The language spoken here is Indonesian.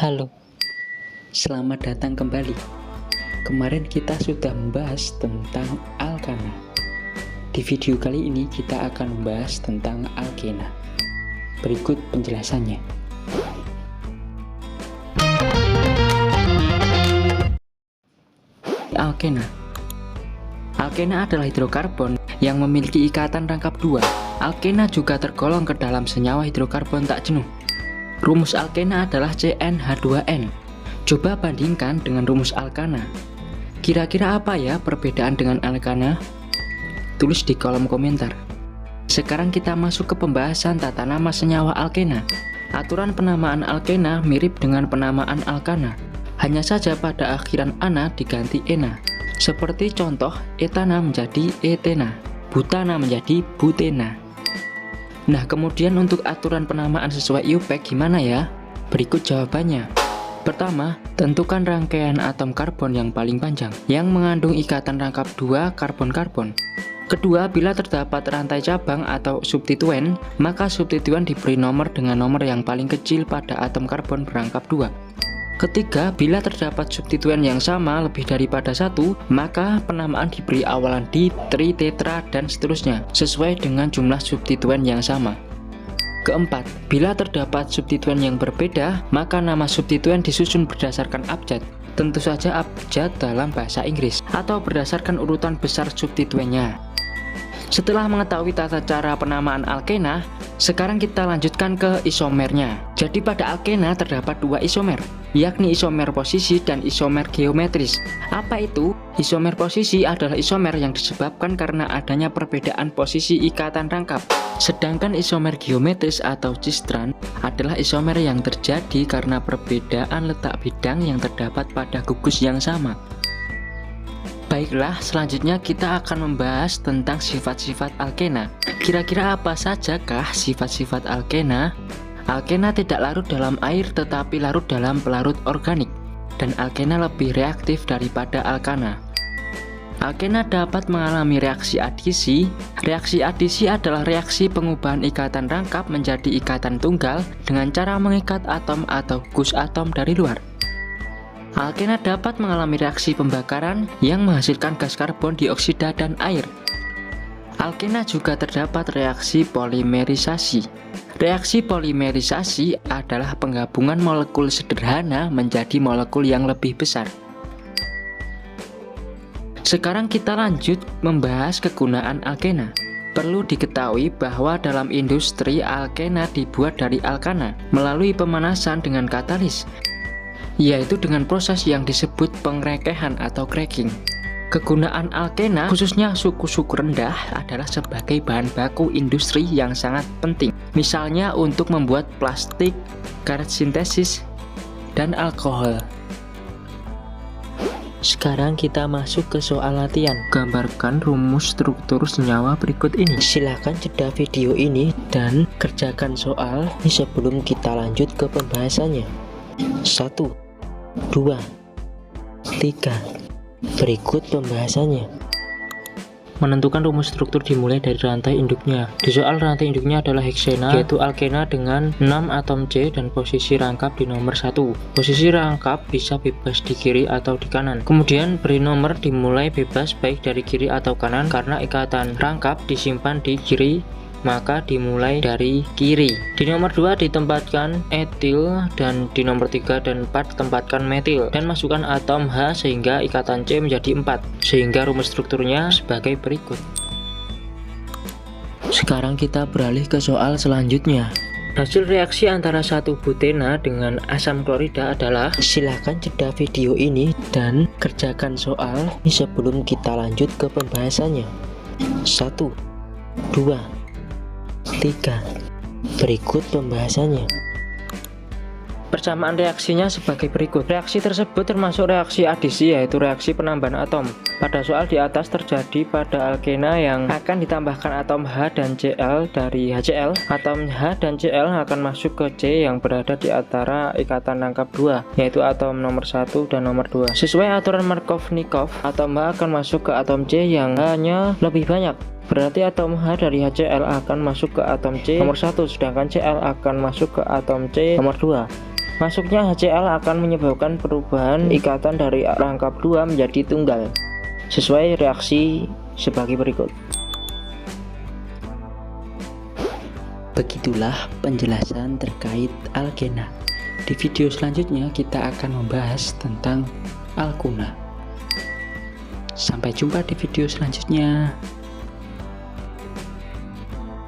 Halo, selamat datang kembali. Kemarin kita sudah membahas tentang alkana. Di video kali ini kita akan membahas tentang alkena. Berikut penjelasannya. Alkena. Alkena adalah hidrokarbon yang memiliki ikatan rangkap 2. Alkena juga tergolong ke dalam senyawa hidrokarbon tak jenuh. Rumus alkena adalah CnH2n. Coba bandingkan dengan rumus alkana. Kira-kira apa ya perbedaan dengan alkana? Tulis di kolom komentar. Sekarang kita masuk ke pembahasan tata nama senyawa alkena. Aturan penamaan alkena mirip dengan penamaan alkana. Hanya saja pada akhiran ana diganti ena. Seperti contoh, etana menjadi etena, butana menjadi butena. Nah, kemudian untuk aturan penamaan sesuai IUPAC gimana ya? Berikut jawabannya. Pertama, tentukan rangkaian atom karbon yang paling panjang, yang mengandung ikatan rangkap 2 karbon-karbon. Kedua, bila terdapat rantai cabang atau substituen, maka substituen diberi nomor dengan nomor yang paling kecil pada atom karbon berangkap 2. Ketiga, bila terdapat substituen yang sama lebih daripada 1, maka penamaan diberi awalan di, tri, tetra, dan seterusnya, sesuai dengan jumlah substituen yang sama. Keempat, bila terdapat substituen yang berbeda, maka nama substituen disusun berdasarkan abjad. Tentu saja abjad dalam bahasa Inggris, atau berdasarkan urutan besar substituennya. Setelah mengetahui tata cara penamaan alkena, sekarang kita lanjutkan ke isomernya. Jadi pada alkena terdapat 2 isomer, yakni isomer posisi dan isomer geometris. Apa itu? Isomer posisi adalah isomer yang disebabkan karena adanya perbedaan posisi ikatan rangkap. Sedangkan isomer geometris atau cisstran adalah isomer yang terjadi karena perbedaan letak bidang yang terdapat pada gugus yang sama. Baiklah, selanjutnya kita akan membahas tentang sifat-sifat alkena. Kira-kira apa sajakah sifat-sifat alkena? Alkena tidak larut dalam air tetapi larut dalam pelarut organik, dan alkena lebih reaktif daripada alkana. Alkena dapat mengalami reaksi adisi. Reaksi adisi adalah reaksi pengubahan ikatan rangkap menjadi ikatan tunggal dengan cara mengikat atom atau gugus atom dari luar. Alkena dapat mengalami reaksi pembakaran yang menghasilkan gas karbon dioksida dan air. Alkena juga terdapat reaksi polimerisasi. Reaksi polimerisasi adalah penggabungan molekul sederhana menjadi molekul yang lebih besar. Sekarang kita lanjut membahas kegunaan alkena. Perlu diketahui bahwa dalam industri alkena dibuat dari alkana melalui pemanasan dengan katalis, yaitu dengan proses yang disebut pengrekehan atau cracking. Kegunaan alkena, khususnya suku-suku rendah, adalah sebagai bahan baku industri yang sangat penting. Misalnya untuk membuat plastik, karet sintesis, dan alkohol. Sekarang kita masuk ke soal latihan. Gambarkan rumus struktur senyawa berikut ini. Silahkan jeda video ini dan kerjakan soal sebelum kita lanjut ke pembahasannya. 1, 2, 3. Berikut pembahasannya. Menentukan rumus struktur dimulai dari rantai induknya. Di soal rantai induknya adalah heksena, yaitu alkena dengan 6 atom C dan posisi rangkap di nomor 1. Posisi rangkap bisa bebas di kiri atau di kanan. Kemudian beri nomor dimulai bebas baik dari kiri atau kanan, karena ikatan rangkap disimpan di kiri, maka dimulai dari kiri. Di nomor 2 ditempatkan etil, dan di nomor 3 dan 4 ditempatkan metil, dan masukkan atom H sehingga ikatan C menjadi 4, sehingga rumus strukturnya sebagai berikut. Sekarang kita beralih ke soal selanjutnya. Hasil reaksi antara 1 butena dengan asam klorida adalah. Silahkan jeda video ini dan kerjakan soal sebelum kita lanjut ke pembahasannya. 1, 2, 3. Berikut pembahasannya. Persamaan reaksinya sebagai berikut. Reaksi tersebut termasuk reaksi adisi, yaitu reaksi penambahan atom. Pada soal di atas terjadi pada alkena yang akan ditambahkan atom H dan Cl dari HCl. Atom H dan Cl akan masuk ke C yang berada di antara ikatan rangkap 2, yaitu atom nomor 1 dan nomor 2. Sesuai aturan Markovnikov, atom H akan masuk ke atom C yang H-nya lebih banyak. Berarti atom H dari HCl akan masuk ke atom C nomor 1, sedangkan Cl akan masuk ke atom C nomor 2. Masuknya HCl akan menyebabkan perubahan ikatan dari rangkap 2 menjadi tunggal, sesuai reaksi sebagai berikut. Begitulah penjelasan terkait alkena. Di video selanjutnya kita akan membahas tentang alkuna. Sampai jumpa di video selanjutnya.